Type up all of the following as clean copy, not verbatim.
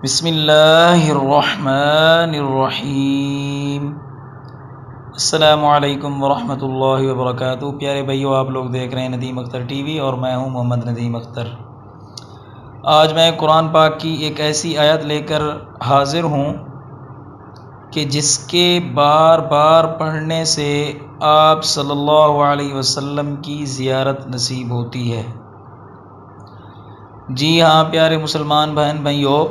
بسم اللہ الرحمن الرحیم۔ السلام علیکم ورحمۃ اللہ وبرکاتہ۔ پیارے بھائیو، آپ لوگ دیکھ رہے ہیں ندیم اختر ٹی وی اور میں ہوں محمد ندیم اختر۔ آج میں قرآن پاک کی ایک ایسی آیت لے کر حاضر ہوں کہ جس کے بار بار پڑھنے سے آپ صلی اللہ علیہ وسلم کی زیارت نصیب ہوتی ہے۔ جی ہاں پیارے مسلمان بہن بھائیو،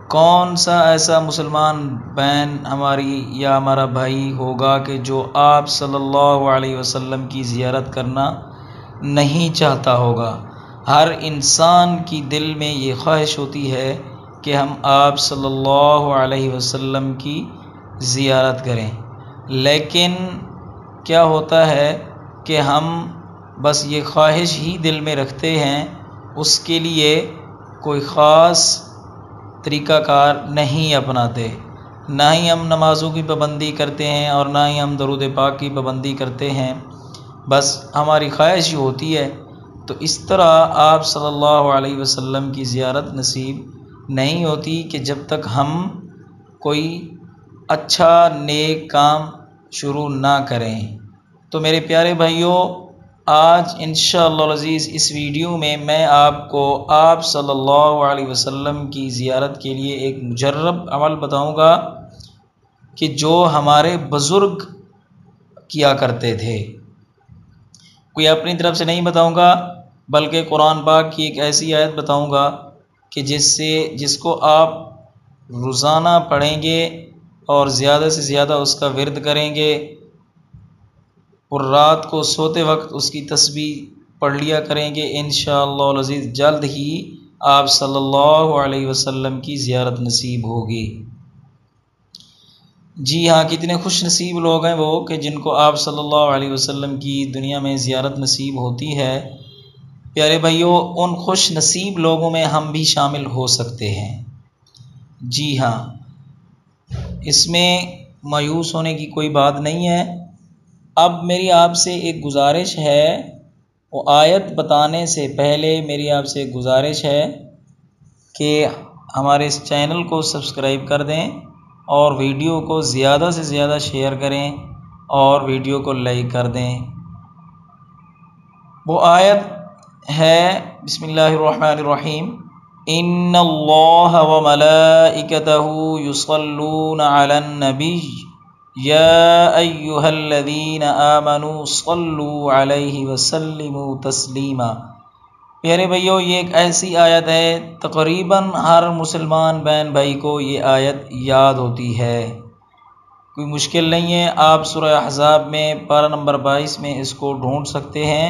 کون سا ایسا مسلمان بہن ہماری یا ہمارا بھائی ہوگا کہ جو آپ صلی اللہ علیہ وسلم کی زیارت کرنا نہیں چاہتا ہوگا۔ ہر انسان کی دل میں یہ خواہش ہوتی ہے کہ ہم آپ صلی اللہ علیہ وسلم کی زیارت کریں، لیکن کیا ہوتا ہے کہ ہم بس یہ خواہش ہی دل میں رکھتے ہیں، اس کے لیے کوئی خاص طریقہ کار نہیں اپناتے، نہ ہی ہم نمازوں کی پابندی کرتے ہیں اور نہ ہی ہم درود پاک کی پابندی کرتے ہیں، بس ہماری خواہش ہی ہوتی ہے۔ تو اس طرح آپ صلی اللہ علیہ وسلم کی زیارت نصیب نہیں ہوتی کہ جب تک ہم کوئی اچھا نیک کام شروع نہ کریں۔ تو میرے پیارے بھائیوں، آج انشاءاللہ العزیز اس ویڈیو میں آپ کو آپ صلی اللہ علیہ وسلم کی زیارت کے لیے ایک مجرب عمل بتاؤں گا کہ جو ہمارے بزرگ کیا کرتے تھے۔ کوئی اپنی طرف سے نہیں بتاؤں گا، بلکہ قرآن پاک کی ایک ایسی آیت بتاؤں گا کہ جس کو آپ روزانہ پڑھیں گے اور زیادہ سے زیادہ اس کا ورد کریں گے اور رات کو سوتے وقت اس کی تسبیح پڑھ لیا کریں گے، انشاءاللہ العزیز جلد ہی آپ صلی اللہ علیہ وسلم کی زیارت نصیب ہوگی۔ جی ہاں، کتنے خوش نصیب لوگ ہیں وہ کہ جن کو آپ صلی اللہ علیہ وسلم کی دنیا میں زیارت نصیب ہوتی ہے۔ پیارے بھائیوں، ان خوش نصیب لوگوں میں ہم بھی شامل ہو سکتے ہیں۔ جی ہاں، اس میں مایوس ہونے کی کوئی بات نہیں ہے۔ اب میری آپ سے ایک گزارش ہے، وہ آیت بتانے سے پہلے میری آپ سے ایک گزارش ہے کہ ہمارے اس چینل کو سبسکرائب کر دیں اور ویڈیو کو زیادہ سے زیادہ شیئر کریں اور ویڈیو کو لائک کر دیں۔ وہ آیت ہے بسم اللہ الرحمن الرحیم، ان اللہ وملائکتہ یصلون علی النبی یا ایہا الذین آمنوا صلوا علیہ وسلموا تسلیما۔ پیارے بھائیو، یہ ایک ایسی آیت ہے تقریباً ہر مسلمان بہن بھائی کو یہ آیت یاد ہوتی ہے، کوئی مشکل نہیں ہے۔ آپ سورہ احزاب میں پارہ نمبر 22 میں اس کو ڈھونڈ سکتے ہیں۔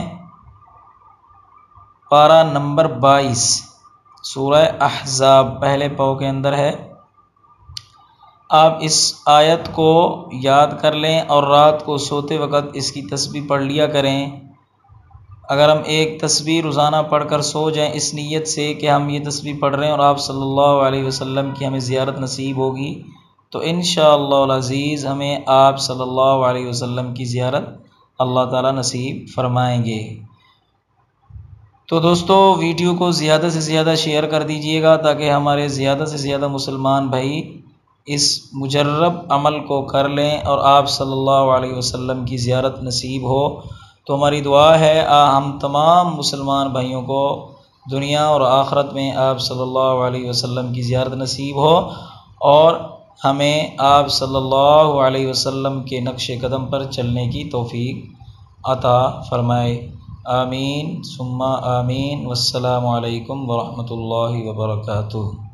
پارہ نمبر 22 سورہ احزاب پہلے پاؤ کے اندر ہے۔ آپ اس آیت کو یاد کر لیں اور رات کو سوتے وقت اس کی تسبیح پڑھ لیا کریں۔ اگر ہم ایک تسبیح روزانہ پڑھ کر سو جائیں اس نیت سے کہ ہم یہ تسبیح پڑھ رہے ہیں اور آپ صلی اللہ علیہ وسلم کی ہمیں زیارت نصیب ہوگی، تو انشاءاللہ العزیز ہمیں آپ صلی اللہ علیہ وسلم کی زیارت اللہ تعالیٰ نصیب فرمائیں گے۔ تو دوستو، ویڈیو کو زیادہ سے زیادہ شیئر کر دیجئے گا تاکہ ہمارے زیادہ سے زیادہ مسلمان بھائی اس مجرب عمل کو کر لیں اور آپ صلی اللہ علیہ وسلم کی زیارت نصیب ہو۔ تو ہماری دعا ہے ہم تمام مسلمان بھائیوں کو دنیا اور آخرت میں آپ صلی اللہ علیہ وسلم کی زیارت نصیب ہو اور ہمیں آپ صلی اللہ علیہ وسلم کے نقش قدم پر چلنے کی توفیق عطا فرمائے۔ آمین ثم آمین۔ والسلام علیکم ورحمۃ اللہ وبرکاتہ۔